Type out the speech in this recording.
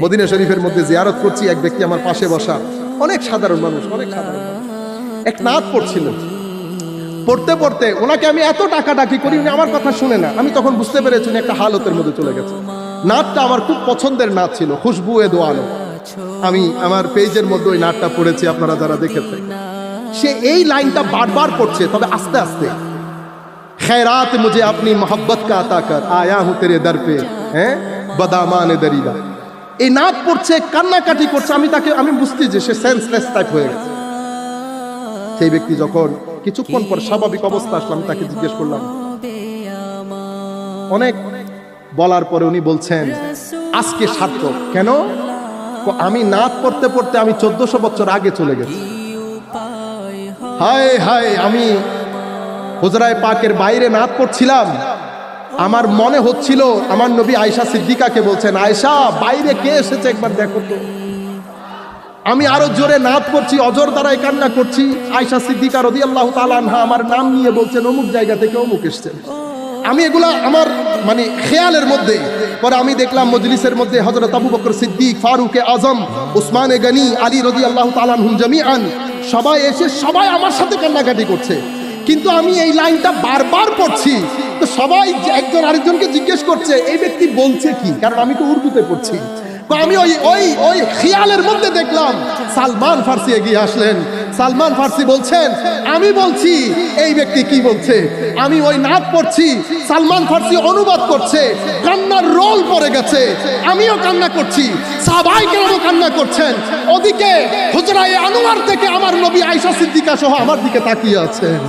Medina শরীফের মধ্যে জিয়ারত করছি, এক ব্যক্তি আমার পাশে বসা, অনেক সাধারণ মানুষ, এক নাত পড়ছিলেন। পড়তে পড়তে ওনাকে আমি এত ডাকাডাকি করি, উনি আমার কথা শুনে না। আমি তখন বুঝতে পেরেছি উনি একটা হালতের মধ্যে চলে গেছে। নাতটা আমার খুব পছন্দের নাত ছিল, খুশবু এ দোয়ানো। আমি আমার পেজের মধ্যে ওই নাতটা পড়েছি, আপনারা যারা দেখেছেন। সে এই লাইনটা বারবার পড়ছে, তবে আস্তে আস্তে। खैरात मुझे अपनी मोहब्बत का अता कर, आया हूं तेरे दर पे, हैं बदामाने दरीदा। এই নাত পড়ছে, কান্নাকাটি করছে। আমি বুঝছি যে সে সেন্সলেস টাইপ হয়ে গেছে। সেই ব্যক্তি যখন কিছুক্ষণ পর স্বাভাবিক অবস্থা আসলাম, তাকে জিজ্ঞেস করলাম, অনেক বলার পরে উনি বলছেন আজকে সার্থক। কেন? আমি নাত পড়তে পড়তে আমি 1400 বছর আগে চলে গেছি। হায় হায়, আমি হুজরায়ে পাকের বাইরে নাত পড়ছিলাম, আমার মনে হচ্ছিল আমার নবী আয়েশা সিদ্দিকাকে বলছেন, আয়েশা বাইরে কে এসেছে একবার দেখো তো। আমি আরো জোরে নাত পড়ছি, অজর দ্বারাই কান্না করছি। আয়েশা সিদ্দিকা রাদিয়াল্লাহু তাআলা আনহা আমার নাম নিয়ে বলছেন অমুক জায়গা থেকে অমুক এসেছেন। আমি এগুলা আমার খেয়ালের মধ্যে। পরে আমি দেখলাম মজলিসের মধ্যে হযরত আবু বকর সিদ্দিক, ফারুক আজম, উসমানে গনি, আলী রাদিয়াল্লাহু তাআলা আনহুম জামিআন সবাই এসে সবাই আমার সাথে কান্নাকাটি করছে। কিন্তু আমি এই লাইনটা বারবার পড়ছি, তো সবাই একজন আরেকজনকে জিজ্ঞেস করছে এই ব্যক্তি বলছে কি, কারণ আমি তো উর্দুতে পড়ছি। তো আমি ওই খেয়ালের মধ্যে দেখলাম সালমান ফার্সি এগিয়ে আসলেন। সালমান ফার্সি বলছেন, আমি বলছি এই ব্যক্তি কি বলছে। আমি ওই নাত পড়ছি, সালমান ফার্সি অনুবাদ করছে, কান্নার রোল পড়ে গেছে, আমিও কান্না করছি, সাহাবায়ে কেরামও কান্না করছেন। ওদিকে হুজরায়ে আনোয়ার থেকে আমার নবী আয়েশা সিদ্দিকা সহ আমার দিকে তাকিয়ে আছেন।